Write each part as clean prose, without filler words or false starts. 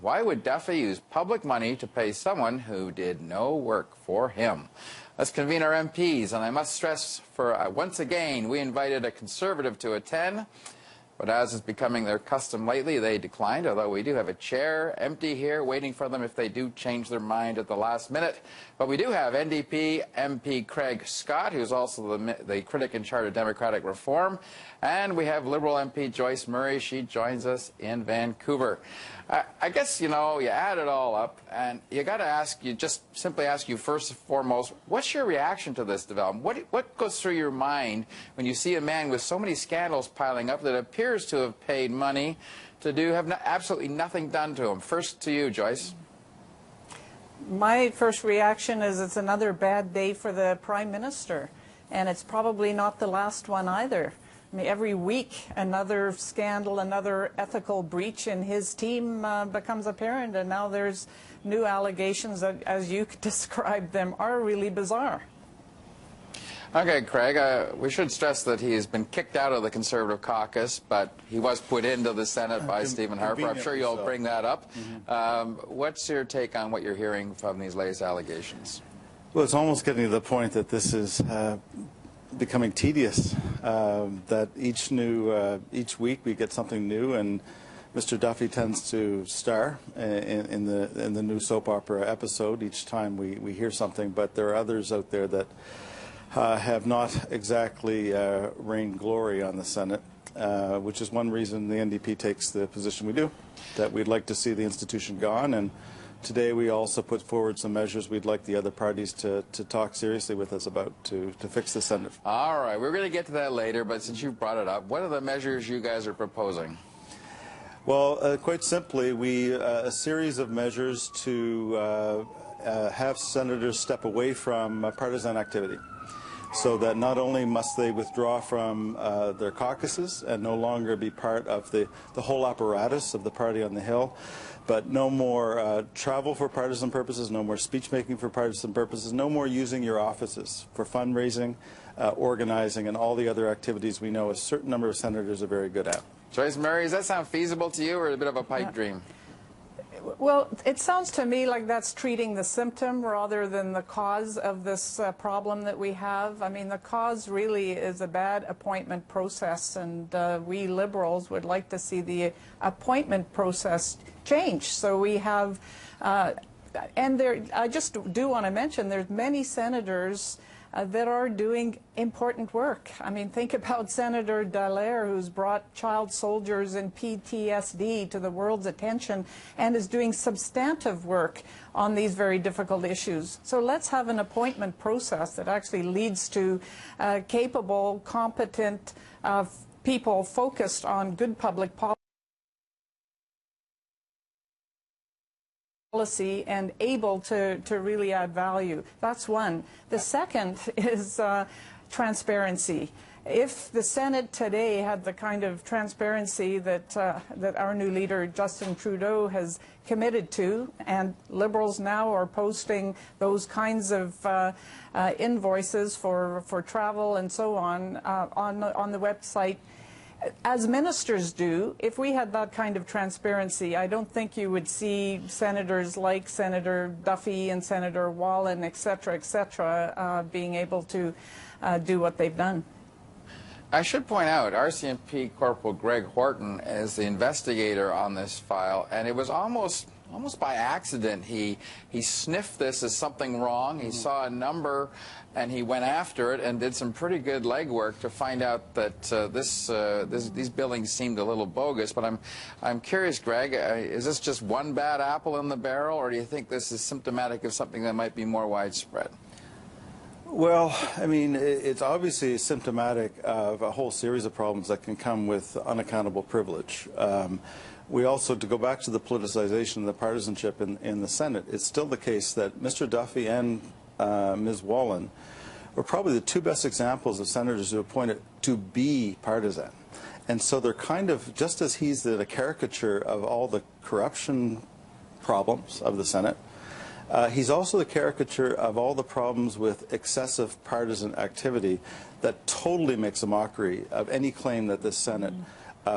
Why would Duffy use public money to pay someone who did no work for him? Let's convene our MPs, and I must stress once again, we invited a Conservative to attend, but as is becoming their custom lately, they declined, although we do have a chair empty here waiting for them if they do change their mind at the last minute. But we do have NDP MP Craig Scott, who's also the critic in charge of Democratic Reform, and we have Liberal MP Joyce Murray. She joins us in Vancouver. I guess, you know, you add it all up, and you got to simply ask you first and foremost, what's your reaction to this development? What goes through your mind when you see a man with so many scandals piling up that appears to have paid money to have absolutely nothing done to him? First to you, Joyce. My first reaction is it's another bad day for the Prime Minister, and it's probably not the last one either. I mean, every week another scandal, another ethical breach in his team becomes apparent, and now there's new allegations that, as you described them, are really bizarre. Okay, Craig, we should stress that he has been kicked out of the Conservative caucus, but he was put into the Senate by Stephen Harper. I'm sure you'll bring that up. What's your take on what you're hearing from these latest allegations? Well, it's almost getting to the point that this is becoming tedious, that each week we get something new, and Mr. Duffy tends to star in the new soap opera episode each time we hear something, but there are others out there that have not exactly rained glory on the Senate, which is one reason the NDP takes the position we do, that we'd like to see the institution gone. And today we also put forward some measures we'd like the other parties to talk seriously with us about to fix the Senate. All right, we're going to get to that later, but since you brought it up, what are the measures you guys are proposing? Well, quite simply, a series of measures to have senators step away from partisan activity, so that not only must they withdraw from their caucuses and no longer be part of the whole apparatus of the party on the Hill, but no more travel for partisan purposes, no more speech-making for partisan purposes, no more using your offices for fundraising, organizing, and all the other activities we know a certain number of senators are very good at. Joyce Murray, does that sound feasible to you, or a bit of a pipe dream? Well, it sounds to me like that's treating the symptom rather than the cause of this problem that we have. I mean, the cause really is a bad appointment process, and we Liberals would like to see the appointment process change. So we have, and I just do want to mention, there's many senators that are doing important work. I mean, think about Senator Dallaire, who's brought child soldiers and PTSD to the world's attention and is doing substantive work on these very difficult issues. So let's have an appointment process that actually leads to capable, competent people focused on good public policy and able to really add value. That's one. The second is transparency. If the Senate today had the kind of transparency that our new leader Justin Trudeau has committed to, and Liberals now are posting those kinds of invoices for travel and so on the website, as ministers do, if we had that kind of transparency, I don't think you would see senators like Senator Duffy and Senator Wallin, et cetera, being able to do what they've done. I should point out, RCMP Corporal Greg Horton is the investigator on this file, and it was almost by accident he sniffed this as something wrong. He saw a number and he went after it and did some pretty good legwork to find out that these billings seemed a little bogus. But I'm curious, Greg, is this just one bad apple in the barrel, or do you think this is symptomatic of something that might be more widespread? Well, I mean, it's obviously symptomatic of a whole series of problems that can come with unaccountable privilege. We also, to go back to the politicization and the partisanship in the Senate, it's still the case that Mr. Duffy and Ms. Wallin were probably the two best examples of senators who are appointed to be partisan. And so they're kind of, just as he's the caricature of all the corruption problems of the Senate, he's also the caricature of all the problems with excessive partisan activity that totally makes a mockery of any claim that this Senate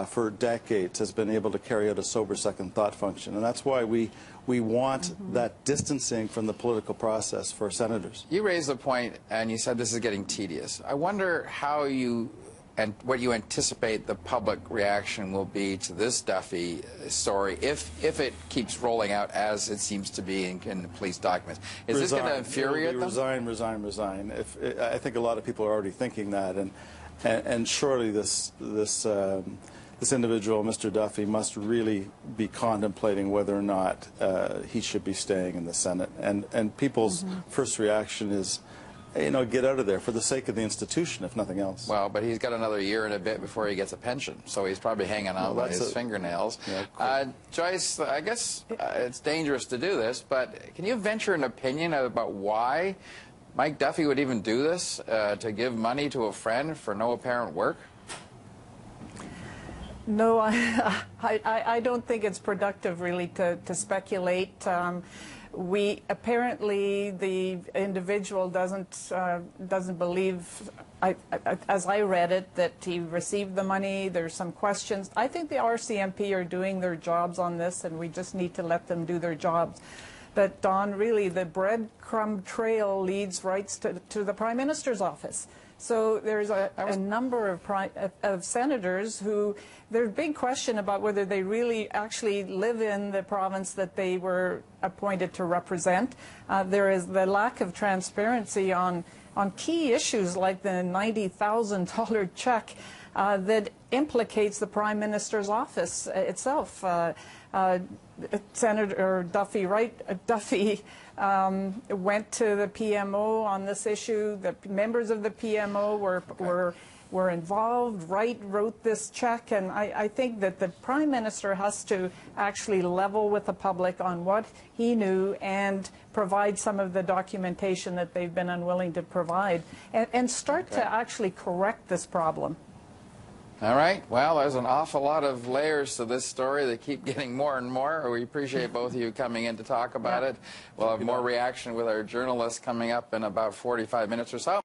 for decades has been able to carry out a sober second thought function. And that's why we want that distancing from the political process for senators. You raised the point, and you said this is getting tedious. I wonder how you and what you anticipate the public reaction will be to this Duffy story if it keeps rolling out as it seems to be in the police documents. Is this going to infuriate them? Resign. I think a lot of people are already thinking that, and surely this individual, Mr. Duffy, must really be contemplating whether or not he should be staying in the Senate. And people's first reaction is, you know, get out of there for the sake of the institution, if nothing else. Well, but he's got another year and a bit before he gets a pension, so he's probably hanging on by his fingernails. Yeah, Joyce, I guess it's dangerous to do this, but can you venture an opinion about why Mike Duffy would even do this, to give money to a friend for no apparent work? No, I don't think it's productive, really, to speculate. Apparently the individual doesn't believe, as I read it, that he received the money. There's some questions. I think the RCMP are doing their jobs on this, and we just need to let them do their jobs. But Don, really, the breadcrumb trail leads right to the Prime Minister's office. So there's a number of senators who, there's a big question about whether they really actually live in the province that they were appointed to represent. There is the lack of transparency on key issues like the $90,000 check that implicates the Prime Minister's office itself. Senator Duffy, Duffy went to the PMO on this issue. The members of the PMO were involved. Wright wrote this check, and I think that the Prime Minister has to actually level with the public on what he knew and provide some of the documentation that they've been unwilling to provide, and start to actually correct this problem. All right. Well, there's an awful lot of layers to this story that keep getting more and more. We appreciate both of you coming in to talk about it. We'll have more reaction with our journalists coming up in about 45 minutes or so.